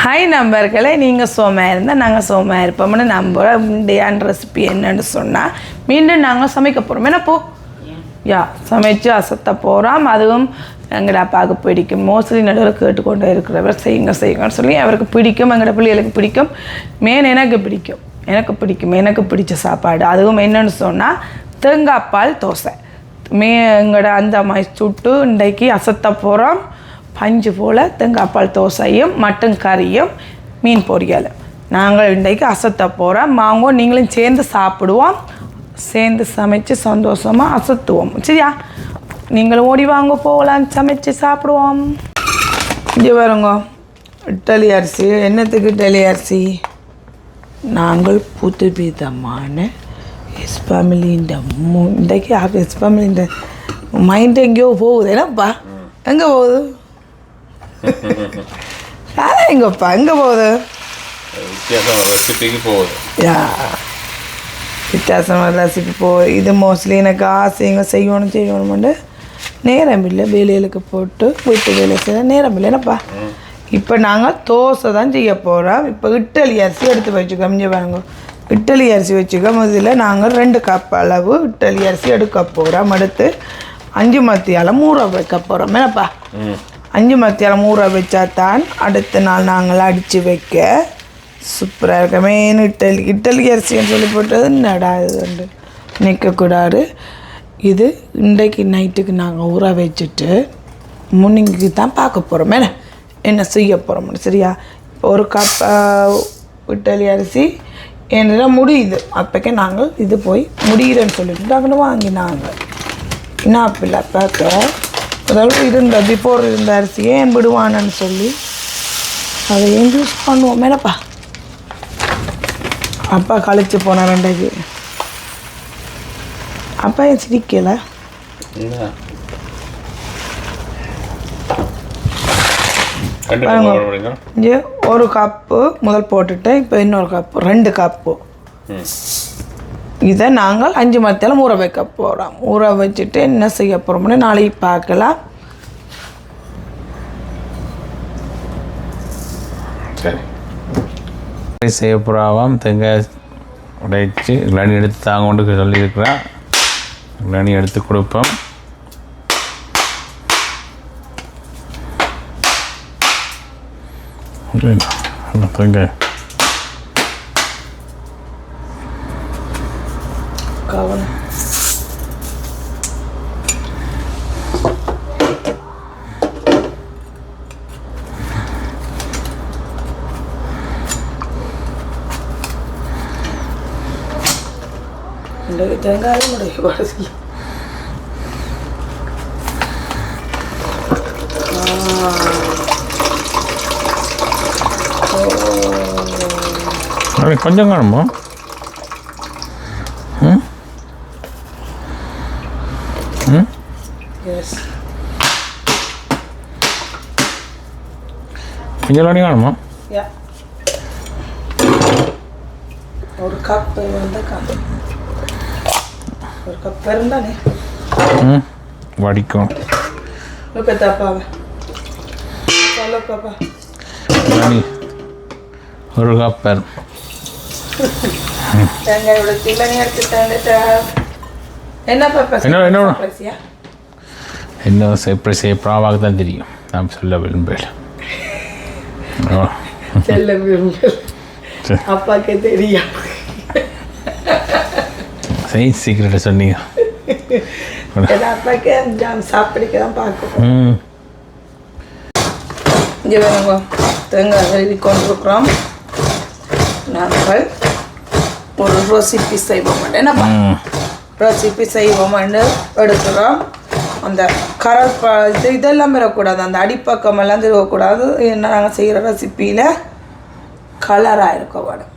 Hi நம்பர்களே, நீங்கள் சோமாக இருந்தால் நாங்கள் சோமாக இருப்போம்னு நம்புகிறோம். இந்தியான் ரெசிபி என்னன்னு சொன்னால் மீண்டும் நாங்கள் சமைக்க போகிறோம். என்னப்போ சமைச்சு அசத்த போகிறோம். அதுவும் எங்களோட அப்பாவுக்கு பிடிக்கும். மோஸ்ட்லி நடுவில் கேட்டுக்கொண்டே இருக்கிறவர் செய்யுங்கன்னு சொல்லி அவருக்கு பிடிக்கும். எங்களோட பிள்ளைகளுக்கு பிடிக்கும். எனக்கு பிடிக்கும். எனக்கு பிடிச்ச சாப்பாடு அதுவும் என்னென்னு சொன்னால் தேங்காய் பால் தோசை. எங்களோட அந்த மாதிரி சுட்டு இன்றைக்கு அசத்த போகிறோம். பஞ்சு போல் தேங்காய் பால் தோசையும் மட்டன் கறியும் மீன் பொரியல் நாங்கள் இன்றைக்கு அசத்த போகிறோம். வாங்க நீங்களும் சேர்ந்து சாப்பிடுவோம், சேர்ந்து சமைச்சு சந்தோஷமாக அசத்துவோம். சரியா? நீங்களும் ஓடி வாங்க, போகலாம், சமைச்சு சாப்பிடுவோம். இங்கே வருங்க, இட்டலி அரிசி. என்னத்துக்கு இட்டலி அரிசி? நாங்கள் புதுவிதமான எஸ் ஃபேமிலின்ற இன்றைக்கு எஸ் ஃபேமிலின்ற மைண்டு எங்கேயோ போகுது. என்னப்பா எங்கே போகுது? எங்கப்பா எங்கே போகுது? வித்தியாசமான ரெசிபி போகுது. இது மோஸ்ட்லி எனக்கு ஆசைங்க செய்யணும்னு நேரம் இல்லை. வேலைகளுக்கு போட்டு வீட்டு வேலை செய்ய நேரம் இல்லை. என்னப்பா இப்போ நாங்கள் தோசை தான் செய்ய போகிறோம். இப்போ இட்டலி அரிசி எடுத்து வச்சுக்கோம். இங்கே வாங்க, இட்டலி அரிசி வச்சுக்கோம். இதில் நாங்கள் 2 கப் அளவு இட்டலி அரிசி எடுக்க போகிறோம். எடுத்து 5 மத்தியாலம் ஊற வைக்க போகிறோம். என்னப்பா 5 மத்தியாலம் ஊற வச்சா தான் அடுத்த நாள் நாங்கள் அடித்து வைக்க சூப்பராக இருக்க. மெயின் இட்டலி அரிசின்னு சொல்லி போட்டது நடா இது நிற்கக்கூடாது. இது இன்றைக்கு நைட்டுக்கு நாங்கள் ஊற வச்சுட்டு முன்னிங்கு தான் பார்க்க போகிறோம். என்ன செய்ய போகிறோம்னு. சரியா? இப்போ 1 கப் இட்டலி அரிசி என்ன முடியுது அப்போக்கே நாங்கள் இது போய் முடியுதுன்னு சொல்லிட்டு நாங்கள் வாங்கினாங்க. என்ன பிள்ளை பார்க்க அதாவது பிஃபோர் இருந்த அரிசியே ஏன் விடுவானன்னு சொல்லி அதை ஏன் யூஸ் பண்ணுவோம். மேலப்பா அப்பா கழிச்சு போன 2க்கு அப்பா ஏன் சிரிக்கலை? இங்கே 1 கப்பு முதல் போட்டுட்டு இப்போ இன்னொரு கப்பு 2 கப்பு இதை நாங்கள் 5 மத்தியாலம் ஊற வைக்க போகிறோம். ஊற வச்சுட்டு என்ன செய்ய போகிறோம்னு நாளைக்கு பார்க்கலாம். சரி, செய்ய போகிறாவாம். தேங்காய் உடைச்சி இளநீ எடுத்து தாங்க கொண்டு சொல்லியிருக்கிறேன். இளநீ எடுத்து கொடுப்போம். தேங்காய் கவனம் தேங்காயும் உடைய பாடல. கொஞ்சம் காணுமா? கொஞ்சம் காணுமா? 1 கப் வந்து 1 கப் இருந்தானே வடிக்கும். பாப்பா 1 கப் தேங்காயோட தில்லணி எடுத்துட்டு என்ன பாப்பா என்ன சர்ப்ரைஸ் ப்ராவாக தான் தெரியும். நான் சொல்ல விரும்பல. அப்பாக்கே தெரியும். சீக்கிரட்டை சொன்னீங்க. அப்பாக்கே சாப்பிடிக்க தான் பார்க்கணும். இங்கே வேணுங்க, தேங்காய் எழுதி கொண்டிருக்கிறோம். நாங்கள் ஒரு ரெசிபி செய்வோம். என்னப்பா ரெசிபி செய்வோம் எடுக்கிறோம். அந்த கரல் இதெல்லாம் வரக்கூடாது, அந்த அடிப்பக்கமெல்லாம் திருவக்கூடாது. என்ன நாங்கள் செய்கிற ரெசிப்பியில் கலராக இருக்க வேணும்.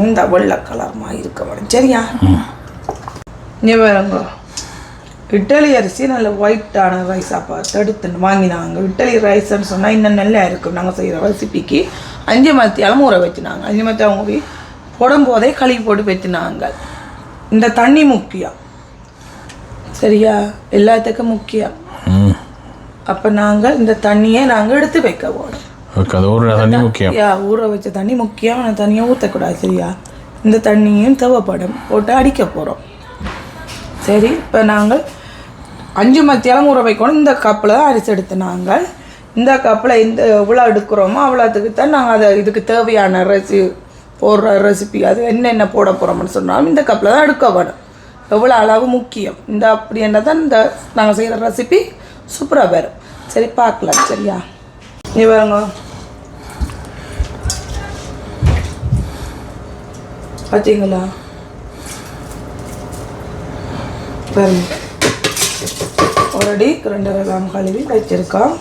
இந்த வெள்ளை கலர்மாக இருக்க வேணும். சரியா? இங்கே வேறுங்க, இட்டலி அரிசி நல்ல ஒயிட்டான ரைஸாக பார்த்து எடுத்துன்னு வாங்கினாங்க. இட்டலி ரைஸ்ன்னு சொன்னால் இன்னும் நல்லா இருக்கும். நாங்கள் செய்கிற ரெசிபிக்கு 5 மத்தியாலம் ஊற வச்சுனாங்க. 5 மத்தியாலம் ஊறி போடும்போதே கழுவி போட்டு வச்சுனாங்க. இந்த தண்ணி முக்கியம். சரியா? எல்லாத்துக்கும் முக்கியம். அப்போ நாங்கள் இந்த தண்ணியை நாங்கள் எடுத்து வைக்க போகிறோம். ஓகே, அது ஊற தண்ணி முக்கியம். ஊற வச்ச தண்ணி முக்கியம். ஆனால் தண்ணியை ஊற்றக்கூடாது சரியா. இந்த தண்ணியும் தேவைப்படும் போட்டு அடிக்க போகிறோம். சரி, இப்போ நாங்கள் 5 மத்தியாலம் ஊற வைக்கணும். இந்த கப்பில் தான் அரிசி எடுத்து நாங்கள் இந்த கப்பில் எவ்வளோ எடுக்கிறோமோ அவ்வளோத்துக்கு தான் நாங்கள் அதை இதுக்கு தேவையான போடுற ரெசிபி அது என்னென்ன போட போகிறோம்னு சொன்னாலும் இந்த கப்பில் தான் எடுக்க வேணும். எவ்வளோ அளவு முக்கியம். இந்த அப்படின்னா தான் இந்த நாங்கள் செய்கிற ரெசிபி சூப்பராக வரும். சரி, பார்க்கலாம் சரியா. நீ பாருங்க, பார்த்தீங்களா பாருங்க, ஆல்ரெடி 2 கிராம் கழுவி வச்சிருக்கோம்.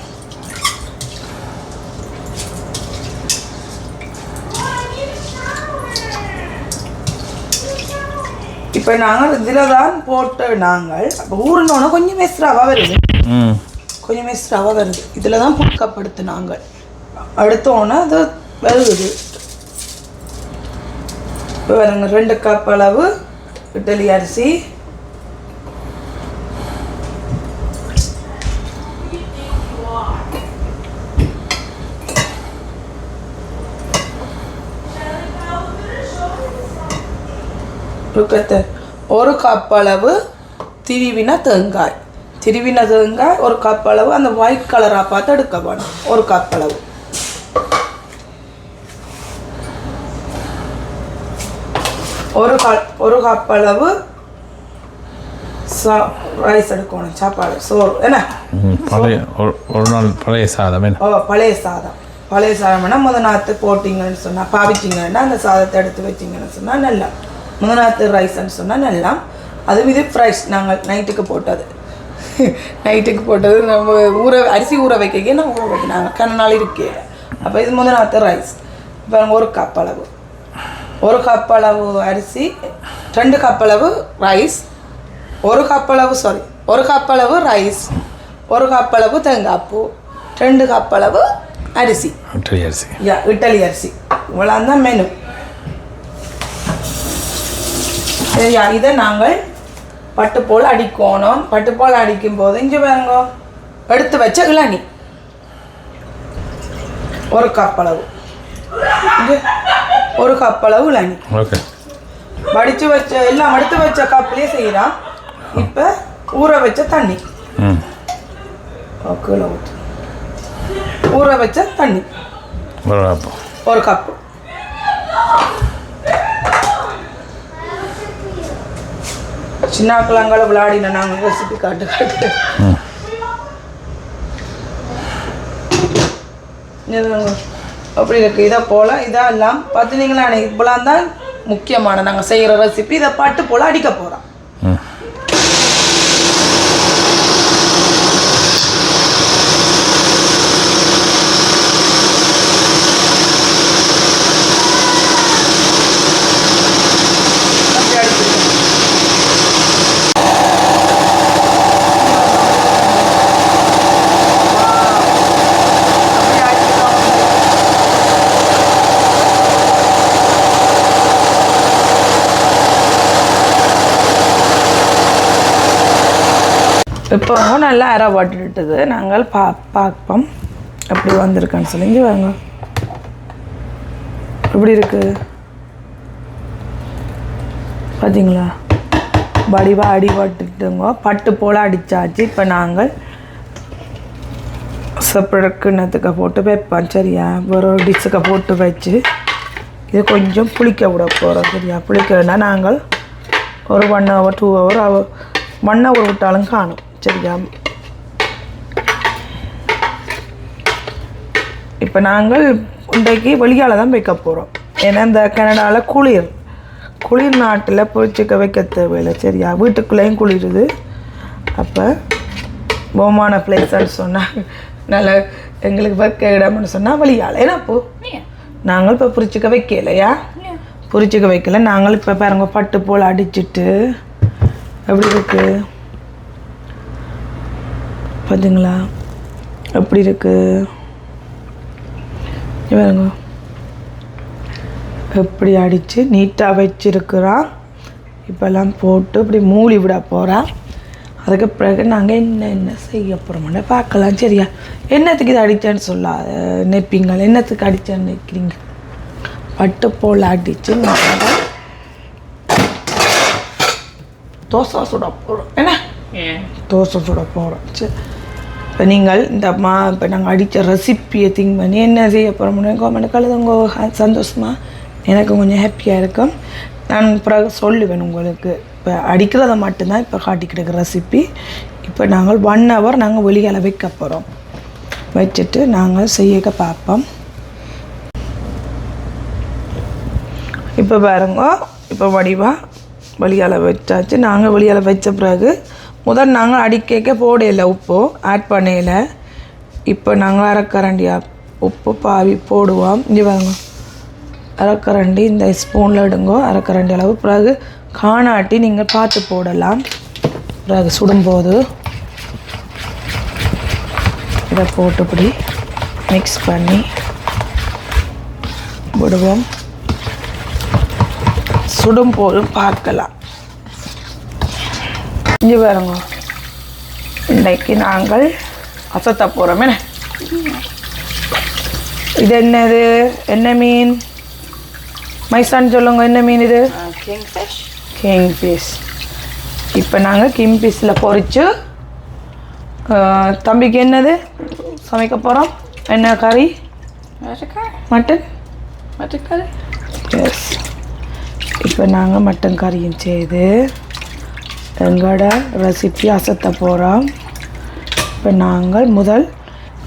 இப்போ நாங்கள் இதில் தான் போட்டு நாங்கள் அப்போ ஊறினோன்னா கொஞ்சம் எக்ஸ்ட்ராவாக வருது. கொஞ்சம் எக்ஸ்ட்ராவாக வருது. இதில் தான் புட்கப்படுத்து நாங்கள் அடுத்தோன்னா அது வருது. இப்போ வருங்க 2 கப் அளவு இட்லி அரிசி, ஒரு கப் அளவு திருவின தேங்காய். திருவின தேங்காய் 1 கப் அளவு. அந்த ஒயிட் கலராக பார்த்து எடுக்க வேணும். 1 கப் அளவு. ஒரு கப் அளவு ரைஸ் எடுக்கணும். சாப்பாடு சோறு என்ன ஒரு நாள் பழைய சாதம். பழைய சாதம். பழைய சாதம்னா முதல் நாற்று போட்டிங்கன்னு சொன்னால் பாவிச்சிங்கன்னா அந்த சாதத்தை எடுத்து வச்சிங்கன்னு சொன்னால் நல்லா. முதல் நாற்று ரைஸ்ன்னு சொன்னால் நல்லா. அதுவும் இது ஃப்ரெஷ். நாங்கள் நைட்டுக்கு போட்டது நம்ம அரிசி ஊற வைக்க நான் ஊற வைக்கினாங்க கண்ணால் இருக்கே. அப்போ இது முதல் நாற்று ரைஸ். இப்போ 1 கப் அளவு. 1 கப் அளவு அரிசி, 2 கப் அளவு ரைஸ், 1 கப் அளவு 1 கப் அளவு ரைஸ், 1 கப் அளவு தேங்காய் பூ, 2 கப் அளவு அரிசி. இட்லி அரிசி. இவ்வளோ தான் மெனு சரியா. இதை நாங்கள் பட்டு போல் அடிக்கணும். பட்டு போல் அடிக்கும் போது இங்கே பாருங்க, எடுத்து வச்ச இளநீ 1 கப் அளவு. இங்கே 1 கப் அளவு இளநீ. வடித்து வச்ச எல்லாம் எடுத்து வச்ச கப்லேயே செய்யலாம். இப்போ ஊற வச்ச தண்ணி கீழே ஊற்று. ஊற வச்ச தண்ணி 1 கப்பு. சின்ன கிழங்கால விளையாடின நாங்கள் ரெசிபி காட்டு அப்படி இருக்குது. இதை போல் இதெல்லாம் பார்த்தீங்களா, இப்போலாம் தான் முக்கியமான நாங்கள் செய்கிற ரெசிபி. இதை பட்டு போல் அடிக்க போகிறோம். இப்போ நல்லா அரை போட்டுட்டுது. நாங்கள் பார்ப்போம் எப்படி வந்திருக்கான்னு சொல்லி. இங்கே வாங்க, எப்படி இருக்குது பார்த்தீங்களா. வடிவாக அடி போட்டுட்டுங்க. பட்டு போல் அடித்தாச்சு. இப்போ நாங்கள் செப்பரேட் கிண்ணத்துக்கு போட்டு வைப்போம் சரியா. ஒரு டிஷ்ஷுக்கு போட்டு வச்சு இது கொஞ்சம் புளிக்க விட போகிறோம் சரியா. புளிக்கணுன்னா நாங்கள் ஒரு 1 hour 2 hour 1 hour விட்டாலும் காணும் சரியா. இப்போ நாங்கள் இன்றைக்கு வெளியால் தான் வைக்க போகிறோம். ஏன்னா இந்த கனடாவில் குளிர் நாட்டில் பொரிச்சிக்க வைக்க தேவையில்லை சரியா. வீட்டுக்குள்ளேயும் குளிருது. அப்போ போமான பிளேஸ்ன்னு சொன்னால் நல்லா எங்களுக்கு வைக்க இடம்னு சொன்னால் வெளியால். ஏன்னா அப்போது நாங்கள் இப்போ பொரிச்சிக்க வைக்கலையா, பொரிச்சிக்க வைக்கல. நாங்கள் இப்போ பாருங்க பட்டு போல் அடிச்சுட்டு எப்படி இருக்குது பார்த்தீங்களா, எப்படி இருக்குது பாருங்க. எப்படி அடித்து நீட்டாக வச்சுருக்குறான். இப்போல்லாம் போட்டு இப்படி மூடி விட போகிறான். அதுக்கு பிறகு நாங்கள் என்ன செய்ய போகிறோம்னு பார்க்கலாம். சரியா? என்னத்துக்கு இது அடித்தேன்னு சொல்லாத நெப்பிங்கள். என்னத்துக்கு அடித்தேன்னு நினைக்கிறீங்க? பட்டு போல் அடித்து நாங்கள் தோசை சுட போகிறோம். என்ன தோசை சுட போகிறோம். சரி, இப்போ நீங்கள் இந்த இப்போ நாங்கள் அடித்த ரெசிப்பியை திங்க் பண்ணி என்ன செய்ய போகிறோம்னு கவர்மெண்ட் கழுதுங்க. சந்தோஷமாக எனக்கு கொஞ்சம் ஹாப்பியாக இருக்கும். நான் பிறகு சொல்லுவேன் உங்களுக்கு. இப்போ அடிக்கிறத மட்டும்தான் இப்போ காட்டிக்கிட்டு ரெசிபி. இப்போ நாங்கள் 1 hour நாங்கள் வெளியால் வைக்க போகிறோம். வச்சுட்டு நாங்கள் செய்ய பார்ப்போம். இப்போ பாருங்க, இப்போ வடிவாக வெளியால் வச்சாச்சு. நாங்கள் வெளியால் வச்ச பிறகு முதல் நாங்கள் அடிக்க போடையில உப்பு ஆட் பண்ணையில். இப்போ நாங்கள் அரைக்கரண்டியா உப்பு பாவி போடுவோம். இங்கே பாருங்க, அரைக்கரண்டி இந்த ஸ்பூனில் எடுங்கோ, அரைக்கரண்டி அளவு. பிறகு காணாட்டி நீங்கள் பார்த்து போடலாம். பிறகு சுடும்போது இதை போட்டு இப்படி மிக்ஸ் பண்ணி விடுவோம். சுடும்போது பார்க்கலாம். இங்கே பாருங்க, இன்றைக்கு நாங்கள் அசத்த போகிறோம். என்ன இது? என்னது? என்ன மீன்? மைசான் சொல்லுங்க, என்ன மீன் இது? கிங்ஃபிஷ். இப்போ நாங்கள் கிங்ஃபிஷில் பொரிச்சு தம்பிக்கு என்னது சமைக்க போகிறோம்? என்ன கறி? மட்டன் கறி. எஸ், இப்போ நாங்கள் மட்டன் கறியும் செய்து எங்களோட ரெசிபி அசத்த போகிறோம். இப்போ நாங்கள் முதல்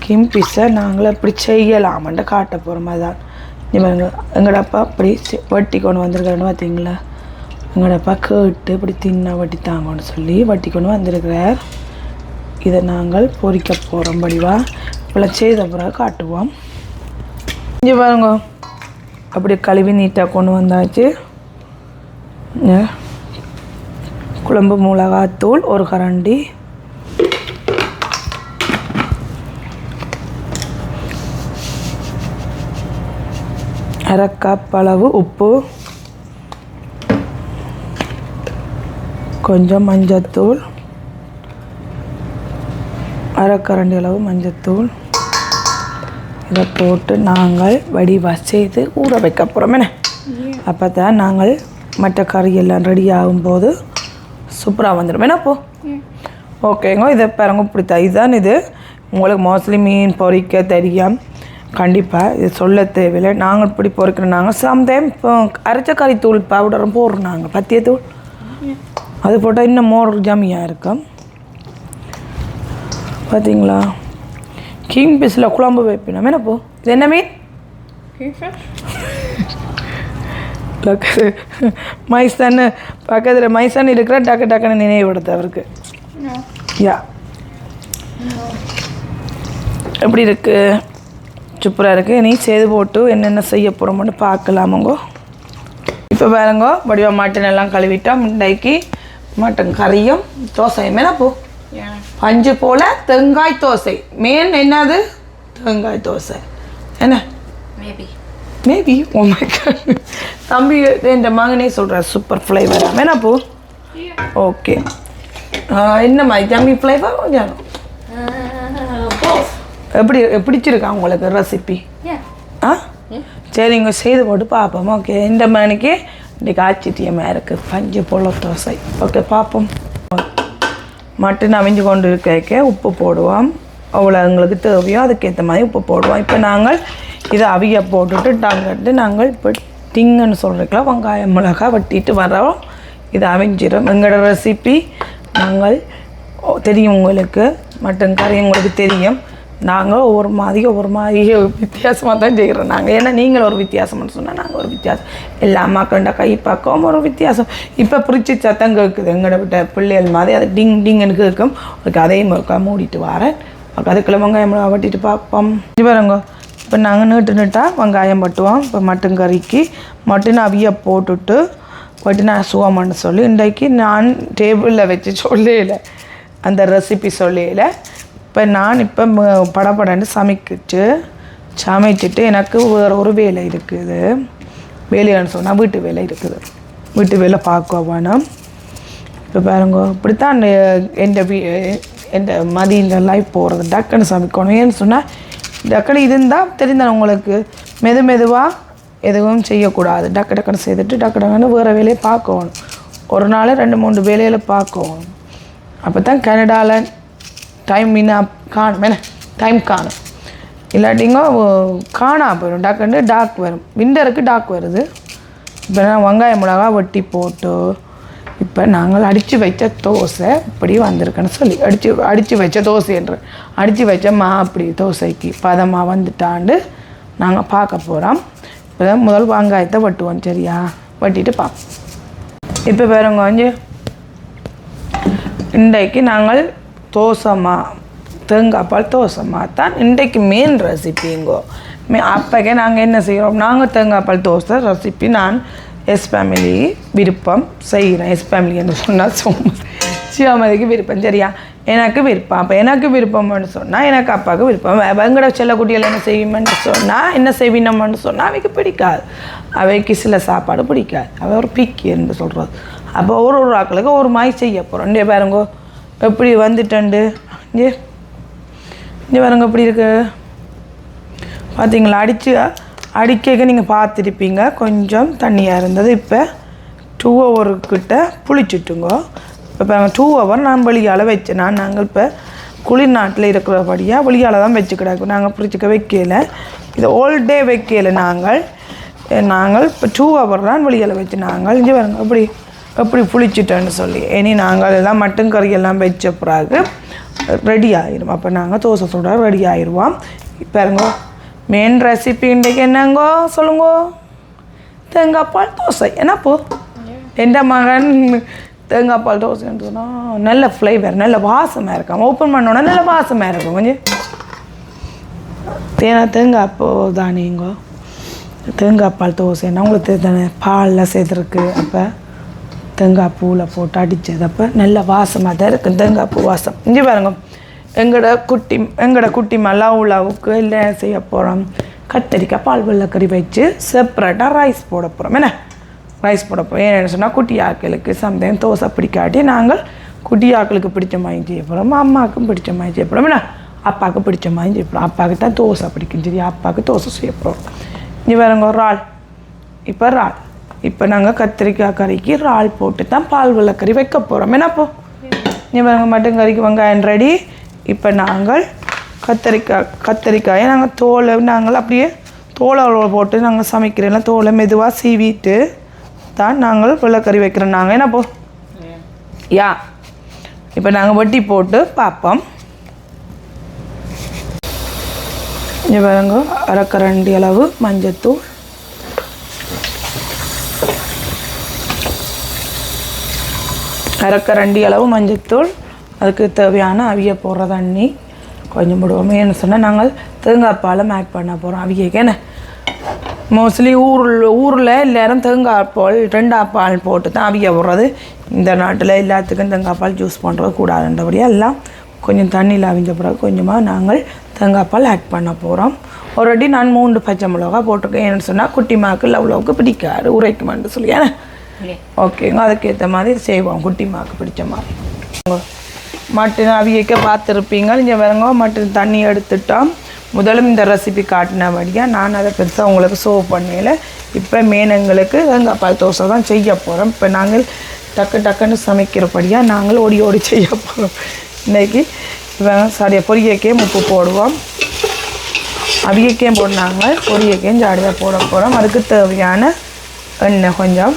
கிங்ஃபிஷை நாங்கள் எப்படி செய்யலாம்ன்ட்டு காட்ட போகிறோம். அதுதான் எங்களோட அப்பா அப்படி வட்டி கொண்டு வந்திருக்கிறேன்னு பார்த்தீங்களா? எங்களோட அப்பா கேட்டு இப்படி தின்னா வட்டி தாங்கன்னு சொல்லி வட்டி கொண்டு வந்திருக்கிறார். இதை நாங்கள் பொரிக்க போகிறோம். வடிவாக இப்போ செய்த பிறகு காட்டுவோம். இங்கே பாருங்க, அப்படி கழுவி நீட்டாக கொண்டு வந்தாச்சு. குழம்பு மிளகாத்தூள் 1 கரண்டி, அரை கப் அளவு உப்பு, கொஞ்சம் மஞ்சத்தூள், அரை கரண்டி அளவு மஞ்சத்தூள். இதை போட்டு நாங்கள் வடிவாக செய்து ஊற வைக்க போகிறோம். என்ன அப்போ தான் நாங்கள் மற்ற கறியெல்லாம் ரெடி ஆகும்போது சூப்பராக வந்துடும். என்னப்போ ஓகேங்க. இதை பாருங்க, இப்படி இதுதான். இது உங்களுக்கு மோஸ்ட்லி மீன் பொரிக்க தெரியும். கண்டிப்பாக இது சொல்ல தேவையில்லை. நாங்கள் இப்படி பொறுக்கிறோம். நாங்கள் சம்டைம் இப்போ அரைச்ச கறி தூள் பவுடரும் போடுறோம். நாங்கள் பத்தியத்தூள் அது போட்டால் இன்னும் மோர் ஜம்மியாக இருக்கும். பார்த்தீங்களா? கிங்ஃபிஷில் குழம்பு வைப்பினோம். என்னப்போ இது என்ன மீன்? மைசான்னு பக்கத்தில் மைசான் இருக்கிற டக்குன்னு நினைவுபடுத்த அவருக்கு. யா, எப்படி இருக்குது? சூப்பராக இருக்குது. நீ செய்து போட்டு என்னென்ன செய்ய போகிறோம்னு பார்க்கலாமுங்கோ. இப்போ பாருங்கோ, வடிவம் மட்டன் எல்லாம் கழுவிட்டோம். இன்றைக்கு மட்டன் கறியும் தோசையும். என்னப்போ பஞ்சு போல் தேங்காய் தோசை. மெயின் என்னது? தேங்காய் தோசை. என்ன மேபி ஓ மை காட், தம்பி என் மகனே சொல்கிற சூப்பர் ஃப்ளேவர். என்னப்போ ஓகே, என்ன மாதிரி தம்பி ஃப்ளேவர் கொஞ்சம் எப்படி பிடிச்சிருக்கா உங்களுக்கு ரெசிபி? சரிங்க, செய்து போட்டு பார்ப்போம். ஓகே, இந்த மணிக்கு இன்றைக்கி ஆச்சரியமாக இருக்குது பஞ்சு போல தோசை. ஓகே, பார்ப்போம். மட்டன் அவிஞ்சு கொண்டு இருக்க உப்பு போடுவோம். அவ்வளோ எங்களுக்கு தேவையோ அதுக்கேற்ற மாதிரி உப்பு போடுவோம். இப்போ நாங்கள் இதை அவிய போட்டுட்டு டங்கட்டு நாங்கள் இப்போ டிங்குன்னு சொல்கிறதுக்குலாம் வெங்காயம் மிளகாய் வெட்டிட்டு வரோம். இது அவிஞ்சிடும். எங்களோட ரெசிபி நாங்கள் தெரியும் உங்களுக்கு, மட்டன் கறி உங்களுக்கு தெரியும். நாங்கள் ஒவ்வொரு மாதிரி வித்தியாசமாக தான் செய்கிறோம் நாங்கள். ஏன்னா நீங்கள் ஒரு வித்தியாசம்னு சொன்னால் நாங்கள் ஒரு வித்தியாசம். எல்லா அம்மாக்கண்ட கை பக்கம் ஒரு வித்தியாசம். இப்போ பிரித்து சத்தம் கேட்குது எங்களோட விட்ட பிள்ளைகள் மாதிரி. அது டிங் டிங்குன்னு கேட்கும். அதுக்கு அதையும் ஒருக்கா மூடிட்டு வரேன். அதுக்குள்ள வெங்காயம் வட்டிட்டு பார்ப்போம். பாருங்க, இப்போ நாங்கள் நீட்டாக வெங்காயம் பட்டுவோம். இப்போ மட்டன் கறிக்கு மட்டன் அவிய போட்டுட்டு வட்டினா சுகமானு சொல்லி இன்றைக்கு நான் டேபிளில் வச்சு சொல்லல, அந்த ரெசிபி சொல்லல. இப்போ நான் இப்போ படப்படன்னு சமைச்சிட்டு எனக்கு வேறு ஒரு வேலை இருக்குது. வேலைன்னு சொன்னால் வீட்டு வேலை இருக்குது. வீட்டு வேலை பார்க்க வேணும். இப்போ பாருங்க இப்படித்தான் என் மதி இந்த லைஃப் போகிறது. டக்குன்னு சமைக்கணும். ஏன்னு சொன்னால் டக்குன்னு இது இருந்தால் தெரிந்தால் உங்களுக்கு மெதுவாக எதுவும் செய்யக்கூடாது. டக்குன்னு செய்துட்டு டக்குன்னு வேறு வேலையை பார்க்கணும். ஒரு நாள் 2-3 வேலையில் பார்க்கணும். அப்போ தான் கனடாவில் டைம் காணும் என்ன டைம் காணும். இல்லாட்டிங்க காணா போயிடும். டக்குன்னு டார்க் வரும். விண்டருக்கு டார்க் வருது. இப்போ நான் வெங்காயம் மிளகா வெட்டி போட்டு இப்போ நாங்கள் அடித்து வச்ச தோசை இப்படி வந்திருக்குன்னு சொல்லி அடித்து வச்ச தோசைன்ற அடித்து வச்ச அப்படி தோசைக்கு பதமாக வந்துட்டாண்டு நாங்கள் பார்க்க போகிறோம். இப்போ தான் முதல் வெங்காயத்தை வெட்டுவோம். சரியா? வெட்டிட்டு பார்ப்போம். இப்போ பாருங்க கொஞ்சம் இன்றைக்கு நாங்கள் தேங்காய் பால் தோசைமா தான் இன்றைக்கு மெயின் ரெசிபிங்கோ. அப்போக்கே நாங்கள் என்ன செய்கிறோம், நாங்கள் தேங்காய் பால் தோசை ரெசிபி நான் எஸ் ஃபேமிலி விருப்பம் செய்கிறேன். எஸ் ஃபேமிலின்னு சொன்னால் சிவமதிக்கு விருப்பம். சரியா? எனக்கு விருப்பம். அப்போ எனக்கு விருப்பம்னு சொன்னால் எனக்கு அப்பாவுக்கு விருப்பம். எங்கட செல்லக்குட்டிகள் என்ன செய்வோம்னு சொன்னால் என்ன செய்வினோம்னு சொன்னால் அவைக்கு பிடிக்காது. அவைக்கு சில சாப்பாடு பிடிக்காது. அவை ஒரு பிக்கின்னு சொல்கிறது. அப்போ ஒரு ஆக்களுக்கு ஒரு மாதிரி செய்ய போகிறோம். இங்கே பாருங்க எப்படி வந்துட்டண்டு. இங்கே பாருங்க எப்படி இருக்கு பார்த்தீங்களா? அடிக்க நீங்கள் பார்த்துருப்பீங்க கொஞ்சம் தண்ணியாக இருந்தது. இப்போ 2 hour கிட்ட புளிச்சுட்டுங்க. இப்போ 2 hour நான் வெளியால் வச்சேன். நாங்கள் இப்போ குளிர் நாட்டில் இருக்கிறபடியாக வெளியால் தான் வச்சு கிடக்கும். நாங்கள் பிடிச்சிக்க வைக்கல. இதை ஓல் டே வைக்கல. நாங்கள் இப்போ 2 hour தான் வெளியால் வச்சு நாங்கள் இங்கே பாருங்க எப்படி புளிச்சிட்டேன்னு சொல்லி. இனி நாங்கள் எல்லாம் மட்டன் கறியெல்லாம் வச்ச பிறகு ரெடி ஆயிரும். அப்போ நாங்கள் தோசை சுட ரெடி ஆயிடுவோம். பாருங்க மெயின் ரெசிபி இன்றைக்கு என்னங்கோ சொல்லுங்கோ? தேங்காய் பால் தோசை. என்னப்போ என் மகன் தேங்காய் பால் தோசைன்னு சொன்னால் நல்ல ஃப்ளேவர் நல்ல வாசமாக இருக்கும். ஓப்பன் பண்ணோன்னா நல்ல வாசமாக இருக்கும். கொஞ்சம் தேங்காய் பூ தானேங்கோ. தேங்காய் பால் தோசைன்னா உங்களுக்கு தானே பாலில் சேர்த்துருக்கு. அப்போ தேங்காய் பூவில் போட்டு அடித்தது அப்போ நல்ல வாசமாக தான் இருக்கும். தேங்காய் பூ வாசம். இங்கே பாருங்க எங்களோட குட்டி மல்லாவுக்கு இல்லை செய்ய போகிறோம். கத்தரிக்காய் பால் வெள்ளைக்கறி வச்சு செப்பரேட்டாக ரைஸ் போட போகிறோம். என்ன ரைஸ் போட போகிறோம். ஏன்னு சொன்னால் குட்டி ஆக்களுக்கு சம்டைம் தோசை பிடிக்காட்டி நாங்கள் குட்டி ஆக்களுக்கு பிடிச்ச மாதிரி செய்ய போகிறோம். அம்மாவுக்கும் பிடிச்ச மாதிரி செய்ய போகிறோம். என்ன அப்பாவுக்கு பிடிச்ச மாதிரி செய்ய போகிறோம். அப்பாவுக்கு தான் தோசை பிடிக்கும். சரி அப்பாவுக்கு தோசை செய்ய போகிறோம். இங்கே வேறுங்க இறால். இப்போ நாங்கள் கத்திரிக்காய் கறிக்கு இறால் போட்டு தான் பால் வெள்ளைக்கறி வைக்க போகிறோம். என்னப்போ இங்கே வேறுங்க மட்டன் கறிக்கு வெங்காயம் ரெடி. இப்போ நாங்கள் கத்திரிக்காயை நாங்கள் அப்படியே தோலை போட்டு நாங்கள் சமைக்கிறோம். தோலை மெதுவாக சீவிட்டு தான் நாங்கள் வெள்ளைக்கறி வைக்கிறோம். நாங்கள் என்னப்போ இப்போ நாங்கள் வெட்டி போட்டு பார்ப்போம். இங்கே பாருங்க 1/2 கரண்டி அளவு மஞ்சத்தூள், 1/2 கரண்டி அளவு மஞ்சத்தூள், அதுக்கு தேவையான அவிய போடுற தண்ணி கொஞ்சம் போடுவோம். ஏன்னு சொன்னால் நாங்கள் தேங்காய் பாலம் ஆட் பண்ண போகிறோம் அவியக்கு. என்ன மோஸ்ட்லி ஊரில் எல்லோரும் தேங்காய் பால் 2 பால் போட்டு தான் அவிய போடுறது. இந்த நாட்டில் எல்லாத்துக்கும் தேங்காய் பால் ஜூஸ் பண்ணுறது கூடாதுன்றபடியாக எல்லாம் கொஞ்சம் தண்ணியில் அவிஞ்ச பிறகு கொஞ்சமாக நாங்கள் தேங்காய் பால் ஆட் பண்ண போகிறோம். ஆல்ரெடி நான் 3 பச்சை மிளகா போட்டிருக்கேன். ஏன்னு சொன்னால் குட்டி மாக்கு அவ்வளோவுக்கு பிடிக்காது உரைக்குமான்னு சொல்லி. ஏன்னா ஓகேங்க அதுக்கேற்ற மாதிரி செய்வோம். குட்டி மாக்கு பிடிச்ச மாதிரி. மட்டன் அவியக்க பார்த்துருப்பீங்க. இங்கே வேறங்க மட்டன் தண்ணி எடுத்துட்டோம். முதலும் இந்த ரெசிபி காட்டினபடியாக நான் அதை பெருசாக உங்களுக்கு சர்வ் பண்ணல. இப்போ எங்களுக்கு தேங்காய் பால் தோசை தான் செய்ய போகிறோம். இப்போ நாங்கள் டக்குன்னு சமைக்கிறபடியாக நாங்கள் ஓடி செய்ய போகிறோம். இன்றைக்கி சரியாக பொரியக்கே உப்பு போடுவோம். அவியக்கே போடுனாங்க பொரியக்கையும் ஜாடியாக போட போகிறோம். அதுக்கு தேவையான எண்ணெய் கொஞ்சம்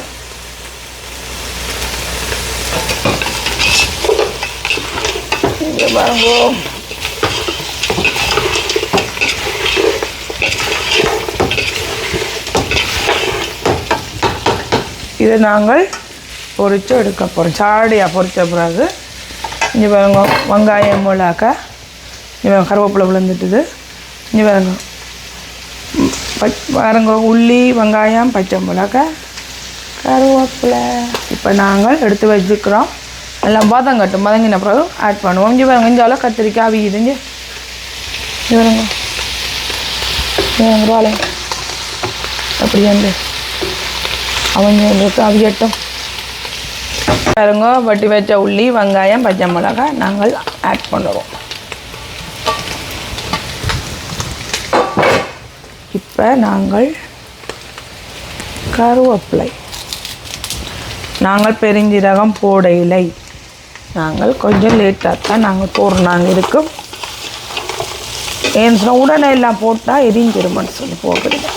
பாருங்க. இதை நாங்கள் பொரித்து எடுக்க போகிறோம். சாடியாக பொரித்த பிறகு இங்கே பாருங்க வெங்காயம் மிளகாய், இங்கே கருவேப்பிலை விழுந்துட்டுது. இங்கே பாருங்க உள்ளி வெங்காயம் பச்சை மிளகாய் கருவேப்பிலை இப்போ நாங்கள் எடுத்து வச்சுக்கிறோம். எல்லாம் வதங்கின பிறகு ஆட் பண்ணுவோம். இங்கே பாருங்க இஞ்சால கத்திரிக்காய் அவியுது. இங்கே பாருங்க வாழை அப்படி வந்து அவங்க அவியட்டும். பாருங்க வட்டி வச்ச உள்ளி வெங்காயம் பச்சை மிளகாய் நாங்கள் ஆட் பண்ணுறோம். இப்போ நாங்கள் கருவேப்பிலை, நாங்கள் பெருஞ்சீரகம் போடையிலை, நாங்கள் கொஞ்சம் லேட்டாக தான் நாங்கள் போடுறாங்க இருக்கும். ஏன்னு சொன்னால் உடனே எல்லாம் போட்டால் எரிஞ்சிருமான்னு சொல்லி போடுறீங்க.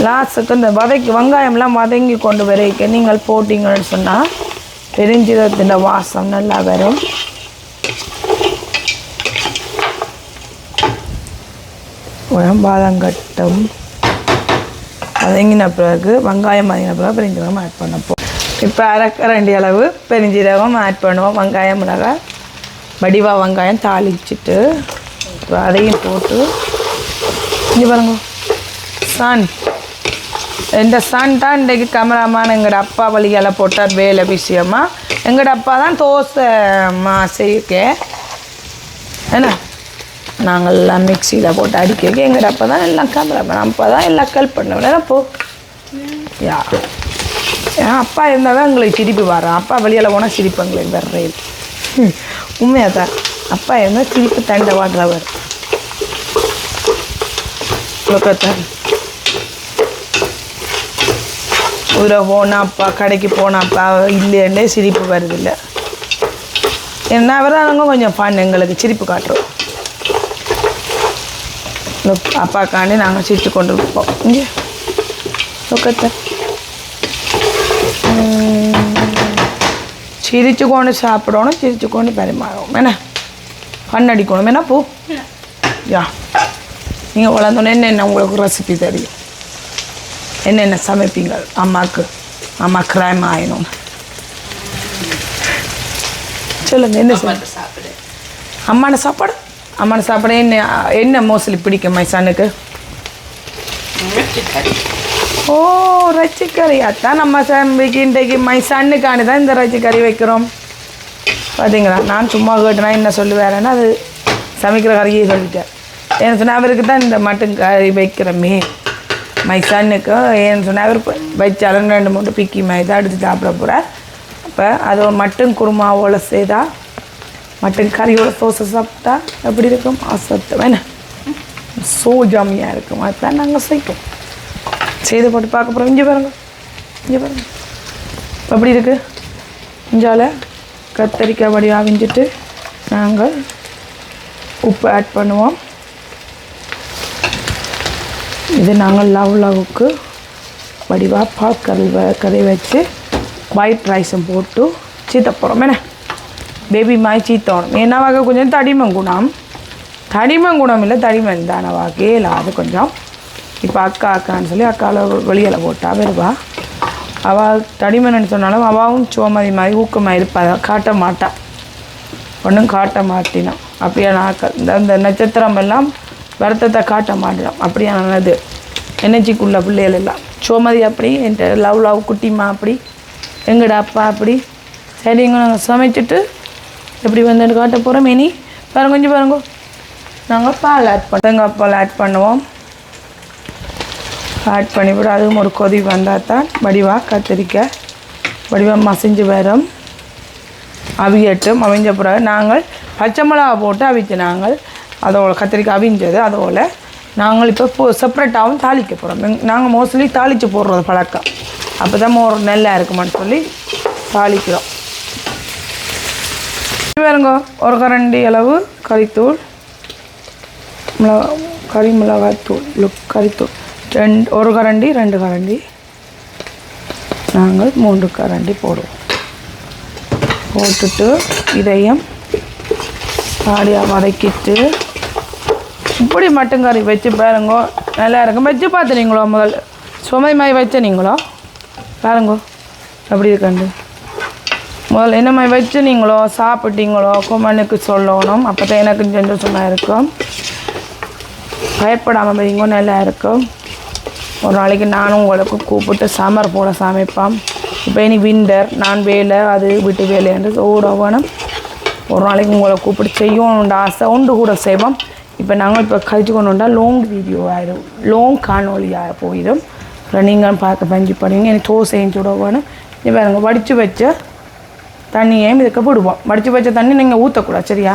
லாஸ்ட்டுக்கு இந்த வெங்காயம்லாம் வதங்கி கொண்டு வரைக்க நீங்கள் போட்டிங்கன்னு சொன்னால் பெருஞ்சீரகத்தின் வாசம் நல்லா வரும். பாதங்கட்டும் வதங்கின பிறகு வெங்காயம் வதங்கின பிறகு பெருஞ்சீரகம் ஆட் பண்ணப்போம். இப்போ அரைக்கரண்டி அளவு பெருஞ்சீரகம் ஆட் பண்ணுவோம். வெங்காயம் மிளகாய் வடிவாக வெங்காயம் தாளிச்சிட்டு இப்போ அதையும் போட்டு இங்கே பாருங்க சன் இந்த சன் தான் இன்றைக்கு கேமராமேன் எங்களோட அப்பா வழியால் போட்டார் வேலை விஷயமாக. எங்களோட அப்பா தான் தோசை செய்ய என்ன நாங்கள் எல்லாம் மிக்சியில் போட்டு அடிக்க எங்களோட அப்பா தான் எல்லாம் கேமராமேன் அப்பா தான் எல்லாம் ஹெல்ப் பண்ணுவேன். போ யா ஏன் அப்பா இருந்தால் தான் எங்களுக்கு சிரிப்பு வரோம். அப்பா வெளியில் போனால் சிரிப்பு எங்களுக்கு வர்றது உண்மையாக தான். அப்பா இருந்தால் சிரிப்பு தண்டை வாடுற வரும். ஊரில் போனாப்பா கடைக்கு போனாப்பா இல்லைன்னே சிரிப்பு வருது இல்லை. என்ன வராங்க கொஞ்சம் ஃபன் எங்களுக்கு சிரிப்பு காட்டுறோம். அப்பாக்காண்டி நாங்கள் சிரித்து கொண்டு இருப்போம். இங்கே லொக்கத்தை சிரிச்சு கொண்டு சாப்பிடணும், சிரிச்சு கொண்டு பரிமாறணும். என்ன ஃபன் அடிக்கணும். என்ன பூ யா நீங்கள் வளர்ந்தோன்னே என்னென்ன உங்களுக்கு ரெசிபி தெரியும், என்னென்ன சமைப்பீங்க அம்மாவுக்கு, அம்மா கிரைம் ஆயிடும் சொல்லுங்கள். என்ன சாப்பிடு அம்மான சாப்பாடு? அம்மான சாப்பாடு என்ன என்ன மோஸ்ட்லி பிடிக்கும் மை சனுக்கு? ஓ ரச்சிக்கறி. அதான் நம்ம சமைக்கு இன்றைக்கு மை சன்னுக்காண்டி தான் இந்த ரச்சிக்கறி வைக்கிறோம். பார்த்தீங்களா நான் சும்மா கேட்டேன்னா என்ன சொல்லுவேறேன்னா அது சமைக்கிற கறியே சொல்லிட்டேன். ஏன்னு சொன்னால் அவருக்கு தான் இந்த மட்டன் கறி வைக்கிறோமே மை சன்னுக்கு. ஏன்னு சொன்னால் அவர் வச்சாலும் 2-3 பிக்கி தான் எடுத்து சாப்பிட போகிறார். அப்போ அது மட்டன் குருமாவோட செய்தா மட்டன் கறியோட தோசை சாப்பிட்டா எப்படி இருக்கும்? அசத்தம் என்ன சோ ஜாமியாக இருக்கும். அதுதான் நாங்கள் செய்வோம். செய்து போட்டு பார்க்க போகிறோம். இங்கே பாருங்க, இங்கே பாருங்க எப்படி இருக்குது. இஞ்சால கத்தரிக்காய் வடிவாக அவிஞ்சிட்டு நாங்கள் உப்பு ஆட் பண்ணுவோம். இது நாங்கள் லவ்வுக்கு வடிவாக பால் கறி வச்சு ஒயிட் ரைஸும் போட்டு சீத்த போகிறோம். என்ன பேபி மாய் சீத்தோணும். என்னவாக கொஞ்சம் தடிமங்குணம் இல்லை தடிமன் தானவாக இல்லை அது கொஞ்சம். இப்போ அக்கான்னு சொல்லி அக்காவில் வெளியில் போட்டா வருவா. அவள் தடிமன்னு சொன்னாலும் அவாவும் சுவமதி மாதிரி ஊக்கமாக இருப்பா. காட்ட மாட்டா, ஒன்றும் காட்ட மாட்டினோம். அப்படியான ஆக்கள் இந்த நட்சத்திரம் எல்லாம் வருத்தத்தை காட்ட மாட்டோம். அப்படியானது எனர்ஜிக்குள்ள பிள்ளைகள் எல்லாம். சுவமதி அப்படி, என் லவ் குட்டிமா அப்படி, எங்கட அப்பா அப்படி. சரிங்க நாங்கள் சமைச்சிட்டு எப்படி வந்து காட்ட போகிறோம். இனி பாருங்க கொஞ்சம் பாருங்க. நாங்கள் பால் ஆட் தேங்காய் பால் ஆட் பண்ணுவோம். ஆட் பண்ணிவிட்டு அதுவும் ஒரு கொதி வந்தால் தான் வடிவாக கத்திரிக்காய் வடிவாக மசிஞ்சு வரும். அவியட்டும். அவிஞ்ச பிறகு நாங்கள் பச்சை மிளகா போட்டு அவிச்சு நாங்கள் அதோட கத்திரிக்காய் அவிஞ்சது அதோட நாங்கள் இப்போ செப்பரேட்டாகவும் தாளிக்க போகிறோம். நாங்கள் மோஸ்ட்லி தாளித்து போடுறது பழக்கம். அப்போ தான் ஒரு நல்லா இருக்குமான்னு சொல்லி தாளிக்கிறோம். பாருங்க ஒரு கரண்டி அளவு கறித்தூள், கறி மிளகாய்த்தூள், கறித்தூள் ஒரு கரண்டி 2 கரண்டி நாங்கள் 3 கரண்டி போடுவோம். போட்டுட்டு இதையும் ஆடியாக வதக்கிட்டு இப்படி மட்டன் கறி வச்சு பாருங்கோ நல்லா இருக்கும். வச்சு பார்த்துனீங்களோ முதல்ல சுமை மாய் வச்ச நீங்களோ பாருங்கோ எப்படி இருக்கண்டு. முதல்ல என்ன மாதிரி வச்சு நீங்களோ சாப்பிட்டீங்களோ கொமனுக்கு சொல்லணும். அப்போ தான் எனக்கு சந்தோஷமாக இருக்கும். பயப்படாமல் வைங்க நல்லா இருக்கும். ஒரு நாளைக்கு நானும் உங்களுக்கு கூப்பிட்டு சம்மர் போல சமைப்பேன். இப்போ இனி விண்டர் நான் வேலை அது வீட்டு வேலை என்று ஓட வேணும். ஒரு நாளைக்கு உங்களை கூப்பிட்டு செய்யணுன்ற ஆசை உண்டு கூட செய்வோம். இப்போ நாங்கள் இப்போ கழிச்சு கொண்டு வந்தால் லாங் வீடியோ ஆகிடும், லாங் காணொலியாக போயிடும். அப்புறம் நீங்கள் பார்க்க பஞ்சு பண்ணுவீங்க. எனக்கு தோசையும் சுட வேணும். இப்போ நாங்கள் வடித்து வச்ச தண்ணியையும் இதுக்கு போடுவோம். வடித்து வச்ச தண்ணி நீங்கள் ஊற்றக்கூடாது, சரியா?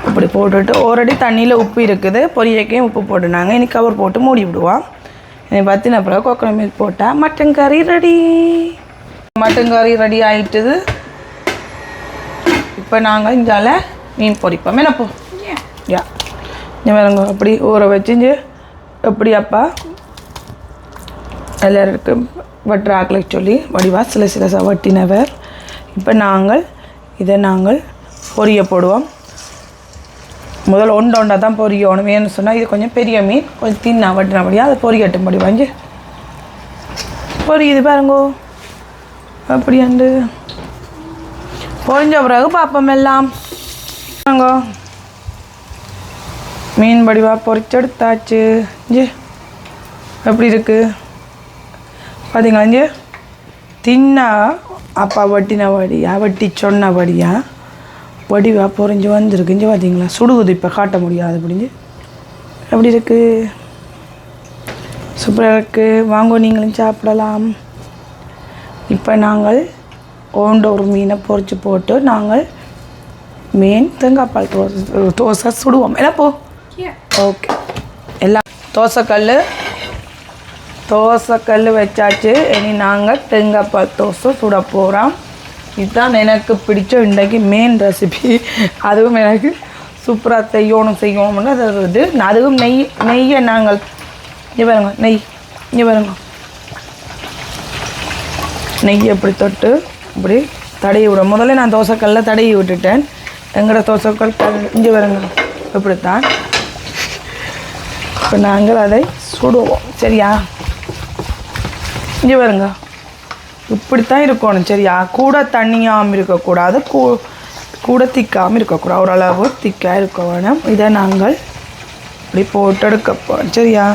அப்படி போட்டுட்டு ஓரடி தண்ணியில் உப்பு இருக்குது, பொரியக்கையும் உப்பு போட்டுனாங்க. இனி கவர் போட்டு மூடி விடுவோம். இனி பற்றின பிறகு கோகோனட் மில்க் போட்டால் மட்டன் கறி ரெடி. மட்டன் கறி ரெடி ஆகிட்டுது. இப்போ நாங்கள் இங்கால மீன் பொரிப்போம். என்னப்போ யா வேறுங்க அப்படி ஊற வச்சு எப்படி அப்பா எல்லாருக்கும் வட்டுற ஆக்களை சொல்லி வடிவா சில வட்டினவர். இப்போ நாங்கள் பொரிய போடுவோம். முதல்ல ஒண்டா தான் பொரியணும். ஏன்னு சொன்னால் இது கொஞ்சம் பெரிய மீன், கொஞ்சம் தின்னா வட்டினபடியாக அதை பொரியட்டும் படி வாங்கி பொரியுது பாருங்கோ. அப்படியாண்டு பொரிஞ்ச பிறகு பார்ப்போம் எல்லாம். வாங்கோ மீன் வடிவா பொரிச்செடுத்தாச்சு. இஞ்சி எப்படி இருக்குது பார்த்தீங்களா? இஞ்சி தின்னா அப்பா வட்டி சொன்னபடியா வடிவா பொறிஞ்சு வந்துருக்கு. இஞ்சி பார்த்தீங்களா? சுடுகுது. இப்போ காட்ட முடியாது. அப்படிஞ்சு எப்படி இருக்குது? சூப்பராக இருக்குது. வாங்க நீங்களும் சாப்பிடலாம். இப்போ நாங்கள் ஒரு மீனை பொரிச்சு போட்டு நாங்கள் மீன் தேங்காய்பால் தோசை சுடுவோம். என்ன போ ஓகே. எல்லாம் தோசைக்கல் வச்சாச்சு. இனி நாங்கள் தேங்காய்பால் தோசை சுட போகிறோம். இதுதான் எனக்கு பிடிச்ச இன்றைக்கு மெயின் ரெசிபி. அதுவும் எனக்கு சூப்பராக செய்யணும்னு அது வருது. அதுவும் நெய்யை நாங்கள் இங்கே பாருங்க, இங்கே பாருங்க, நெய் எப்படி தொட்டு இப்படி தடவி விடும். முதல்ல நான் தோசைக்கல்லில் தடவி விட்டுட்டேன். எங்களோட தோசைக்கல் இங்கே வருங்க இப்படித்தான். இப்போ நாங்கள் அதை சுடுவோம், சரியா? இங்கே வருங்க இப்படித்தான் இருக்கணும், சரியா? கூட தண்ணியாகவும் இருக்கக்கூடாது, கூட திக்காமல் இருக்கக்கூடாது. ஓரளவு திக்காக இருக்க வேணும். இதை நாங்கள் இப்படி போட்டு எடுக்க போகிறோம், சரியா?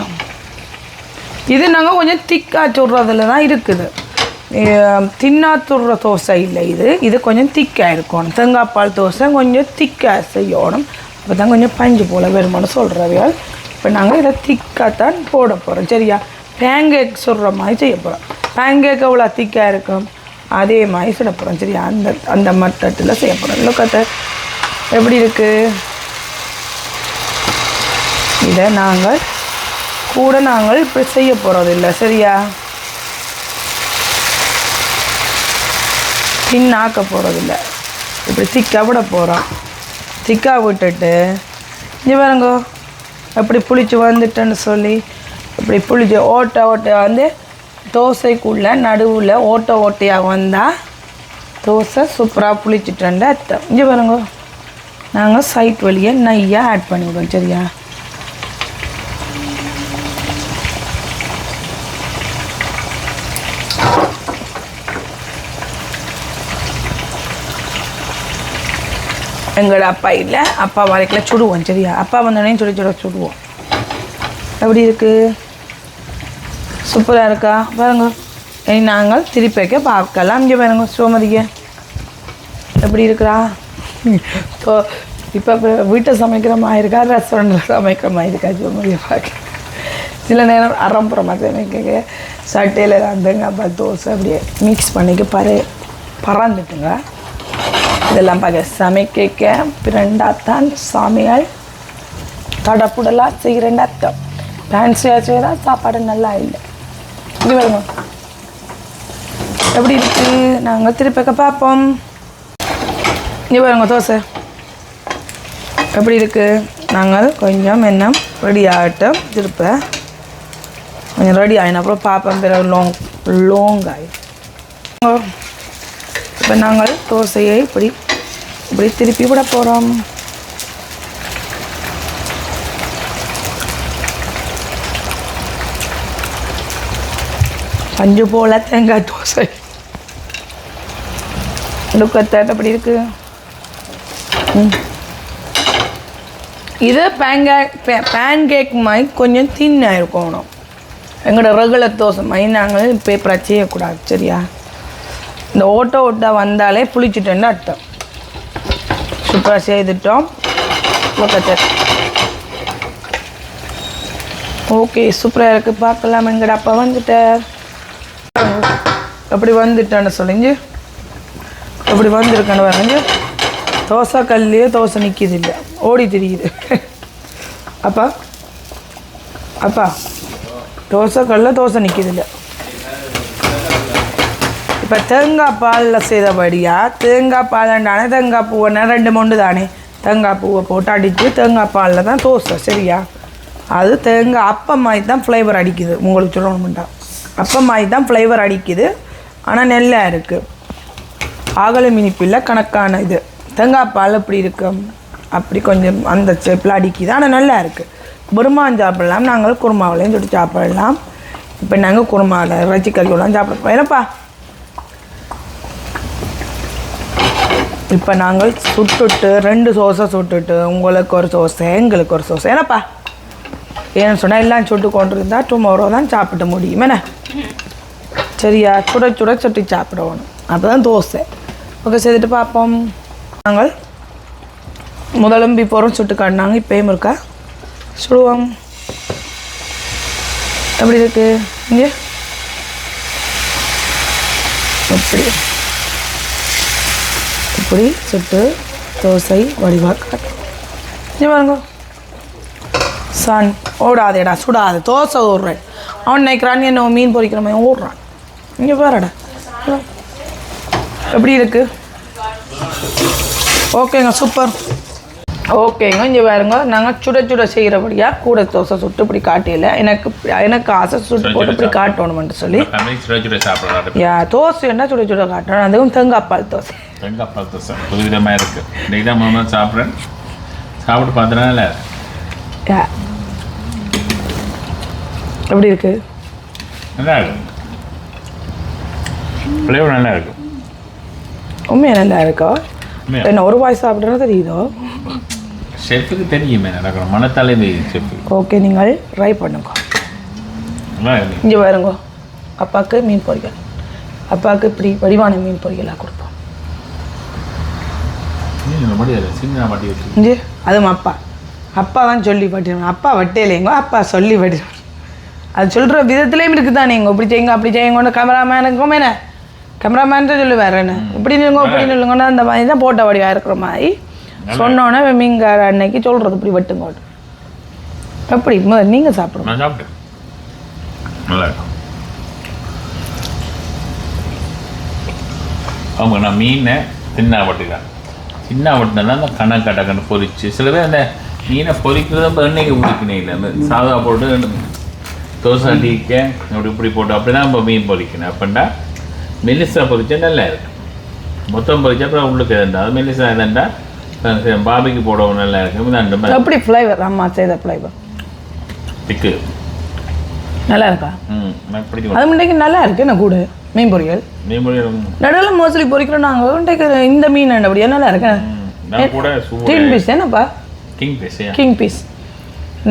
இது நாங்கள் கொஞ்சம் திக்காக சுடுறதுல தான் இருக்குது. தின்னா துடுற தோசை இல்லை. இது கொஞ்சம் திக்காக இருக்கணும். தேங்காய்பால் தோசை கொஞ்சம் திக்காக செய்யணும். அப்போ தான் கொஞ்சம் பஞ்சு போல் வருமானு சொல்கிறவையால் இப்போ நாங்கள் இதை திக்காக தான் போட போகிறோம், சரியா? பேன்கேக் சுடுற மாதிரி செய்ய போகிறோம். பேன்கேக் எவ்வளோ திக்காக இருக்கும் அதே மாதிரி சுட போகிறோம், சரியா? அந்த மட்டத்தில் செய்ய போகிறோம். லோக்கத்தை எப்படி இருக்குது? இதை நாங்கள் இப்படி செய்ய போகிறது இல்லை, சரியா? தின்னாக்க போகிறதில்ல. இப்படி திக்காக விட போகிறோம். திக்காக விட்டுட்டு இங்கே பாருங்கோ எப்படி புளிச்சு வந்துட்டேன்னு சொல்லி இப்படி புளிச்சு ஓட்டை வந்து தோசைக்குள்ளே நடுவில் ஓட்டையாக வந்தால் தோசை சூப்பராக புளிச்சிட்டேன் அர்த்தம். இங்கே பாருங்கோ நாங்கள் சைட் வழியை நெய்யை ஆட் பண்ணிவிடுவோம், சரியா? எங்களோட அப்பா இல்லை, அப்பா வரைக்கும் சுடுவோம், சரியா? அப்பா வந்தோடனே சுடுவோம். எப்படி இருக்குது? சூப்பராக இருக்கா? பாருங்க. இனி நாங்கள் திருப்பி வைக்க பார்க்கலாம். இங்கே பாருங்க சோமதிக்க எப்படி இருக்கிறா? இப்போ வீட்டை சமைக்கிற மாதிரி இருக்கா, ரெஸ்டாரண்ட்டில் சமைக்கிற மாதிரி இருக்கா சோமதியை பார்க்க? சில நேரம் அரம்புறமாக சமைக்க சட்டையில் தேங்காய் தோசை அப்படியே மிக்ஸ் பண்ணிக்க பறந்துட்டுங்க. இதெல்லாம் பார்க்க சமைக்க பிறண்டாத்தான் சாமியால் தடப்புடலாம் செய்கிறேன் அர்த்தம். ஃபேன்சியாக செய்தால் சாப்பாடு நல்லா இல்லை. இங்கே வருங்க எப்படி இருக்குது? நாங்கள் திருப்பக்க பார்ப்போம். இங்கே பாருங்க தோசை எப்படி இருக்குது? நாங்கள் கொஞ்சம் எண்ணெய் ரெடி ஆகட்டும். திருப்ப கொஞ்சம் ரெடி ஆகின அப்புறம் பார்ப்போம். பிறகு லோங் ஆகிடும். இப்போ நாங்கள் தோசையை இப்படி திருப்பி விட போகிறோம். பஞ்சு போல் தேங்காய் தோசை லுக்கத்தை அப்படி இருக்கு. இது பேன்கேக் மாதிரி கொஞ்சம் தின்னாக இருக்கணும். எங்களோட ரெகுலர் தோசை மாதிரி நாங்கள் பேப்பரை செய்யக்கூடாது, சரியா? இந்த ஓட்டை வந்தாலே புளிச்சிட்டேன்னு அர்த்தம். சூப்பராக செய்துட்டோம். ஓகே, சூப்பராக இருக்குது. பார்க்கலாம். எங்கட அப்பா வந்துட்டார். அப்படி வந்துட்டான்னு சொல்லிங்க, அப்படி வந்திருக்கான்னு வரங்க. தோசை கல்லையே தோசை நிற்கிது இல்லை, ஓடி தெரியுது. அப்பா அப்பா தோசை கல்ல தோசை நிற்கிது இல்லை. இப்போ தேங்காய் பாலில் செய்தபடியாக தேங்காய் பாலண்டானே தேங்காய் பூவைன்னா 2 தானே தேங்காய் பூவை போட்டு அடித்து தேங்காய் பாலில் தான் தோசை. சரியா? அது தேங்காய் அப்பம் மாதிரி தான் ஃப்ளேவர் அடிக்குது. உங்களுக்கு சொல்லணும்டா, அப்பம் மாதிரி தான் ஃப்ளேவர் அடிக்குது. ஆனால் நெல்லாக இருக்குது. ஆகலை மினிப்பில் கணக்கான இது தேங்காய் பால் எப்படி இருக்கும், அப்படி கொஞ்சம் அந்த ஷேப்பில் அடிக்குது. ஆனால் நல்லா இருக்குது. குருமாவும் சாப்பிடலாம், நாங்கள் குருமாவிலையும் சுட்டு சாப்பிடலாம். இப்போ நாங்கள் குருமாவில் இறைச்சி கறியெல்லாம் சாப்பிடுவோம். ஏன்னப்பா இப்போ நாங்கள் சுட்டுட்டு 2 சோசை சுட்டுட்டு உங்களுக்கு ஒரு சோசை எங்களுக்கு ஒரு சோசை. ஏன்னப்பா ஏன்னு சொன்னால் எல்லாம் சுட்டு கொண்டு இருந்தால் டுமாரோ தான் சாப்பிட முடியும். என்ன சரியா? சுட சுட சுட்டி சாப்பிடணும், அப்போ தான் தோசை. ஓகே, செய்துட்டு பார்ப்போம். நாங்கள் முதலும் பிஃபோரும் சுட்டு காட்டினாங்க, இப்போயும் இருக்கா சுடுவோம். எப்படி இருக்கு இங்கே? இப்படி இப்படி சுட்டு தோசை வடிவாக காட்டும். இங்கே பாருங்க, சன் ஓடாதேடா, சுடாது தோசை ஓடுறேன். அவன் நினைக்கிறான் என்ன மீன் பொரிக்கிற மாதிரி ஓடுறான். இங்கே பாருடா எப்படி இருக்கு? ஓகேங்க, சூப்பர். ஓகேங்க, இங்கே பாருங்க, நாங்கள் சுட சுட செய்கிறபடியாக கூட தோசை சுட்டு இப்படி காட்டியில எனக்கு ஆசை சுட்டு போட்டு இப்படி காட்டணும்னு சொல்லி. யா தோசை என்ன சுட சுட காட்டணும். அதுவும் தேங்காய் பால் தோசை. தேங்காய் பால் தோசை புதுவிதமாக இருக்குது. இன்றைக்கி தான் மாமா சாப்பிட்றேன். சாப்பிட்டு பார்த்தனால யா எப்படி இருக்கு? நல்லா இருக்கு. ஃப்ளேவர் நல்லா இருக்கு. உண்மையாக நல்லா இருக்கா? என்ன ஒரு வாய் சாப்பிட்றேன்னு தெரியுதோ? ஷெஃப்க்கு தெரியுமே நடக்கணும், மனத்தாலே தெரியும் ஷெஃப்க்கு. ஓகே, நீங்கள் ட்ரை பண்ணுங்க. இங்கே பாருங்க, அப்பாவுக்கு மீன் பொரியல். அப்பாவுக்கு இப்படி வடிவான மீன் பொரியலாக கொடுப்போம். இங்கே அதுவும் அப்பா தான் சொல்லி பட்டிருவேன். அப்பா வட்டையிலேங்க, அப்பா சொல்லி பட்டிருவேன். அது சொல்கிற விதத்துலேயும் இருக்குது தானே. இங்கே இப்படி செய்யுங்க அப்படி செய்யுங்கன்னு கேமராமேனுக்கும் என்ன கேமராமேன் சொல்லுவார். என்ன இப்படி நில்லுங்க இப்படி நில்லுங்கன்னா அந்த மாதிரி தான் போட்ட வடிவாக இருக்கிற மாதிரி சொன்னோன்னே மீன்கார அன்னைக்கு சொல்கிறது இப்படி வெட்டுங்க. எப்படி நீங்கள் சாப்பிடுங்க. நான் சாப்பிட்டேன், நல்லா இருக்கும். ஆமாம், நான் மீனை தின்னா வட்டுக்கிறேன். சின்ன வட்டினா அந்த கணக்கு பொரிச்சு. சில பேர் அந்த மீனை பொரிக்கிறத எண்ணெய்க்கு பிடிக்கணும். இல்லை அந்த சாதா போட்டு தோசை அடிக்க அப்படி இப்படி போட்டு அப்படி தான் இப்போ மீன் பொரிக்கணும். அப்படின்னா மெல்லிசா பொரிச்சா நல்லா இருக்கும். மொத்தம் பொரிச்சா அப்புறம் உள்ளுக்கு எதுண்டா அது மெல்லிசா எதுண்டா பாபிக்கு போடவும் நல்லா இருக்கும். அந்த மாதிரி அப்படி ஃப்ளேவர் அம்மா செய்த ஃப்ளேவர் திக்கு நல்லா இருக்கா? எனக்கு பிடிக்கும். அது முன்னைக்கு நல்லா இருக்கு. என்ன கூட மீன் பொரியல் நடுவில் மோஸ்ட்லி பொரிக்கிறோம் நாங்கள். இன்றைக்கு இந்த மீன் அப்படியே நல்லா இருக்கு. கிங் பீஸ் என்னப்பா? கிங் பீஸ்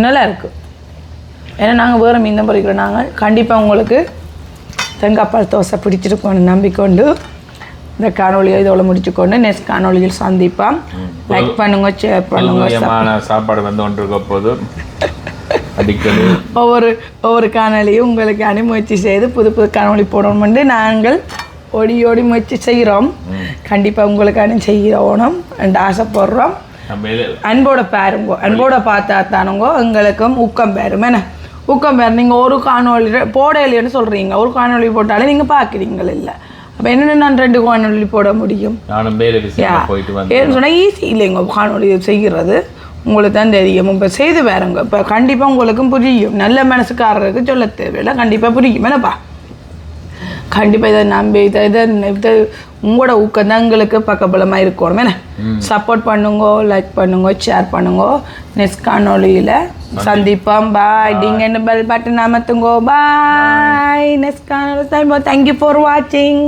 நல்லா இருக்கு. ஏன்னா நாங்கள் வேறு மீன் தான் பொரிக்கிறோம். நாங்கள் கண்டிப்பாக உங்களுக்கு தேங்காய் பால் தோசை பிடிச்சிருக்கோன்னு நம்பிக்கொண்டு இந்த காணொலியை இதோட முடிச்சுக்கொண்டு நெக்ஸ்ட் காணொலியில் சந்திப்போம். லைக் பண்ணுங்க, ஷேர் பண்ணுங்க. சாப்பாடு வந்து கொண்டிருக்க போது அடிக்கடி ஒவ்வொரு காணொலியும் உங்களுக்கு அனுமுயற்சி செய்து புது புது காணொலி போடணும்னு நாங்கள் ஓடி முயற்சி செய்கிறோம். கண்டிப்பாக உங்களுக்கு செய்யணும் என்று ஆசைப்படுறோம். அன்போட பாருங்க, அன்போட பார்த்தா தானுங்க எங்களுக்கும் ஊக்கம் பேரும். என்ன ஊக்கம் பேர்? நீங்கள் ஒரு காணொலி போடலைன்னு சொல்கிறீங்க, ஒரு காணொலி போட்டாலே நீங்கள் பார்க்குறீங்கள். இல்லை அப்போ என்னென்ன நான் 2 காணொலி போட முடியும்? ஏன்னு சொன்னால் ஈஸி இல்லைங்க காணொலி செய்கிறது. உங்களுக்கு தான் தெரியும். இப்போ செய்து வேறுங்க. இப்போ கண்டிப்பாக உங்களுக்கும் புரியும். நல்ல மனசுக்காரருக்கு சொல்ல தேவையில்லை, கண்டிப்பாக புரியும். என்னப்பா கண்டிப்பாக இதை நம்பி இதை உங்களோட ஊக்கம் தான் எங்களுக்கு பக்கபலமாக இருக்கணும். என்ன சப்போர்ட் பண்ணுங்க, லைக் பண்ணுங்க, ஷேர் பண்ணுங்க. நெக்ஸ்ட் காணொலியில் சந்திப்போம். பாய். டிங் என்ன பெல் பட்டன் அமர்த்துங்கோ. பாய். நெக்ஸ்ட் காணொலி தேங்க்யூ ஃபார் வாட்சிங்.